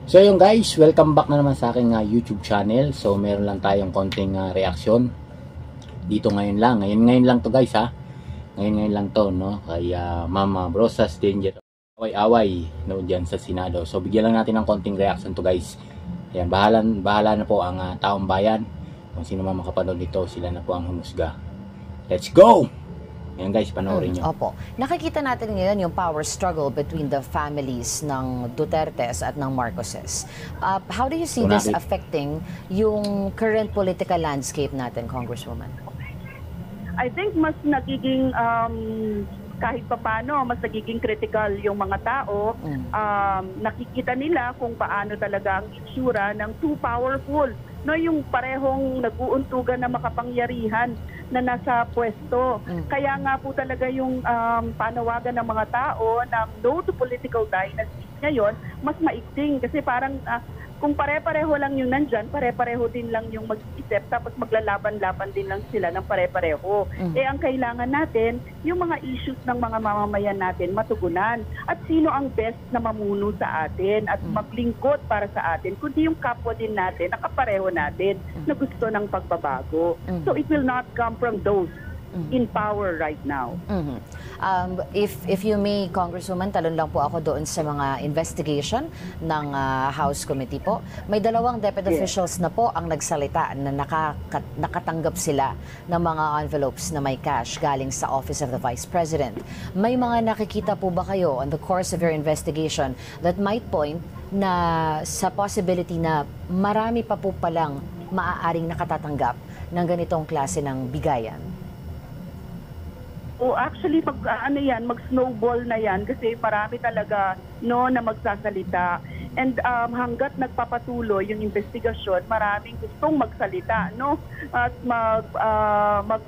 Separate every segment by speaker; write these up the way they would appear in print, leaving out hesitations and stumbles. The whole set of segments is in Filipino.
Speaker 1: So yun guys, welcome back na naman sa aking YouTube channel. So meron lang tayong konting reaction dito ngayon lang to guys ha. Ngayon lang to no, kay Mama Brosas Danger away-away no diyan sa Senado. So bigyan lang natin ng konting reaction to guys. Ayan, bahala na po ang taong bayan. Kung sino man makapanood nito, sila na po ang humusga. Let's go! Ayan guys, panoorin nyo.
Speaker 2: Opo. Nakikita natin ngayon yung power struggle between the families ng Dutertes at ng Marcoses. How do you see this affecting yung current political landscape natin, Congresswoman?
Speaker 3: I think mas nagiging kahit papano, mas nagiging critical yung mga tao. Nakikita nila kung paano talaga ang itsura ng too powerful. No, yung parehong nag-uuntugan na makapangyarihan na nasa pwesto. Kaya nga po talaga yung panawagan ng mga tao na no to political dynasty ngayon, mas maigting. Kasi parang kung pare-pareho lang yung nandyan, pare-pareho din lang yung mag-isip, tapos maglalaban-laban din lang sila ng pare-pareho. Eh ang kailangan natin, yung mga issues ng mga mamamayan natin matugunan. At sino ang best na mamuno sa atin at maglingkod para sa atin, kundi yung kapwa din natin, nakapareho natin na gusto ng pagbabago. So it will not come from those in power right now.
Speaker 2: If you may, Congresswoman, talon lang po ako doon sa mga investigation ng House Committee po. May dalawang deputy officials na po ang nagsalita na nakatanggap sila ng mga envelopes na may cash galing sa Office of the Vice President. May mga nakikita po ba kayo on the course of your investigation that might point na sa possibility na marami pa po palang maaaring nakatatanggap ng ganitong klase ng bigayan?
Speaker 3: Actually, mag-snowball na yan kasi marami talaga na magsasalita. And hanggat nagpapatuloy yung investigasyon, maraming gustong magsalita, no? At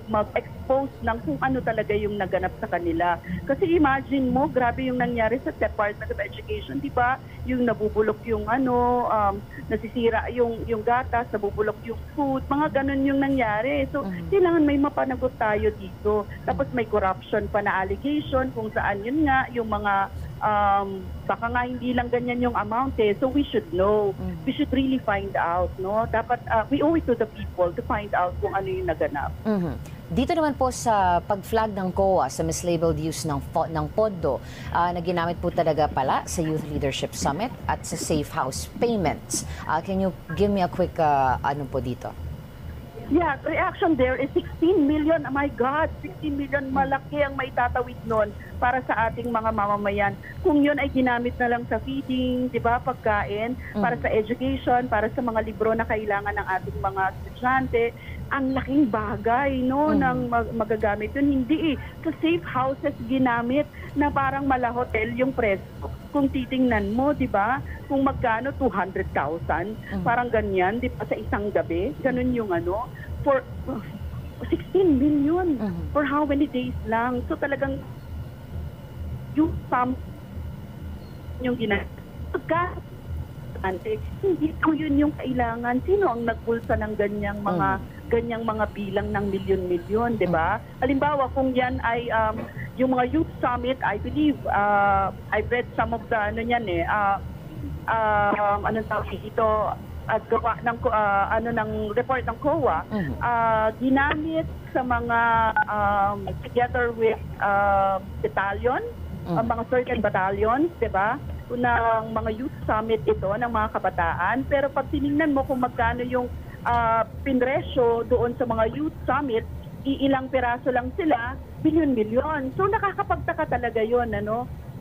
Speaker 3: mag-expose ng kung ano talaga yung naganap sa kanila. Kasi imagine mo, grabe yung nangyari sa Department of Education, di ba? Yung nabubulok yung nasisira yung gatas, nabubulok yung food, mga ganun yung nangyari. So, kailangan may mapanagot tayo dito. Tapos may corruption pa na allegation kung saan yun nga, yung mga baka nga hindi lang ganyan yung amount eh. So we should know. We should really find out, no? Dapat we owe it to the people to find out kung ano yung naganap.
Speaker 2: Dito naman po sa pag-flag ng COA sa mislabeled use ng pondo na ginamit po talaga pala sa Youth Leadership Summit at sa Safe House payments. Can you give me a quick ano po dito?
Speaker 3: Yeah, reaction there is 16 million. Oh my God, 16 million, malaki ang may tatawid nun para sa ating mga mamamayan. Kung yun ay ginamit na lang sa feeding, di ba, pagkain, para sa education, para sa mga libro na kailangan ng ating mga estudyante, ang laking bagay, no, ng magagamit yun. Hindi sa safe houses ginamit na parang mala hotel yung preso. Kung titingnan mo, di ba, kung magkano, 200,000, parang ganyan, di ba, sa isang gabi, ganun yung for 16 million, for how many days lang. So talagang, yung ginagawa, hindi ko yun yung kailangan. Sino ang nagbulsa ng ganyang mga bilang ng milyon-milyon, di ba? Halimbawa, kung yan ay yung mga youth summit, I believe, I've read some of the ito at gawa ng ng report ng COA, ginamit sa mga together with battalion, mga certain battalions, di ba? Ng mga youth summit ito ng mga kabataan, pero pag tinignan mo kung magkano yung pinresyo doon sa mga youth summit, iilang piraso lang sila, milyon-milyon. So nakakapagtaka talaga yun,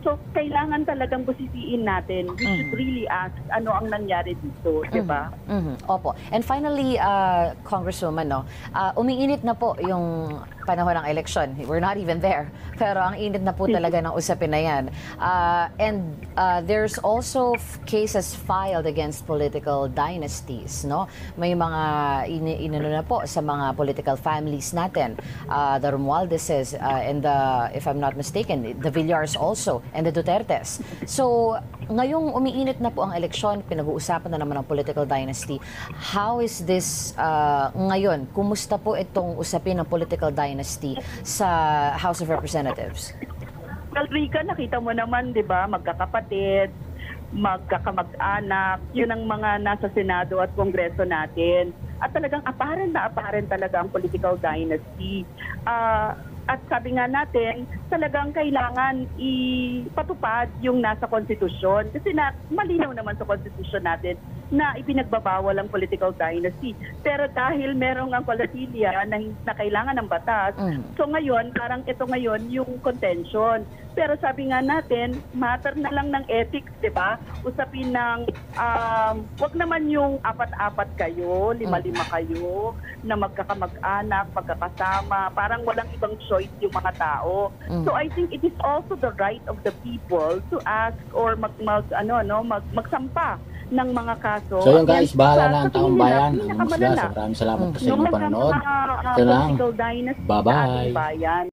Speaker 3: So kailangan talagang busisiin natin. We should really ask ano ang nangyari dito, di ba?
Speaker 2: Opo. And finally, Congresswoman, umiinit na po yung panahon ng eleksyon. We're not even there. Pero ang init na po talaga ng usapin na yan. And there's also cases filed against political dynasties, no? May mga inano na po sa mga political families natin. The Romualdeses and if I'm not mistaken, the Villars also, and the Dutertes. So, ngayong umiinit na po ang eleksyon, pinag-uusapan na naman ang political dynasty. How is this ngayon? Kumusta po itong usapin ng political dynasty sa House of Representatives?
Speaker 3: Well, Rika, nakita mo naman, di ba, magkakapatid, magkakamag-anak. Yun ang mga nasa Senado at Kongreso natin. At talagang apparent talaga ang political dynasty. At sabi nga natin, talagang kailangan ipatupad yung nasa konstitusyon. Kasi malinaw naman sa konstitusyon natin na ipinagbabawal ang political dynasty. Pero dahil merong ang kolatilia na kailangan ng batas, so ngayon, parang ito ngayon yung contention. Pero sabi nga natin, matter na lang ng ethics, di ba? Usapin ng, wag naman yung apat-apat kayo, lima-lima kayo, na magkakamag-anak, magkakasama, parang walang ibang choice yung mga tao. So I think it is also the right of the people to ask or magsampa ng mga kaso.
Speaker 1: So yun guys, bahala na ang
Speaker 3: sa
Speaker 1: taong
Speaker 3: tingin
Speaker 1: bayan.
Speaker 3: nila,
Speaker 1: Ang musga. So maraming salamat po sa inyong panonood. Ito lang.
Speaker 3: political dynasty sa
Speaker 1: Bye-bye.
Speaker 3: ating bayan.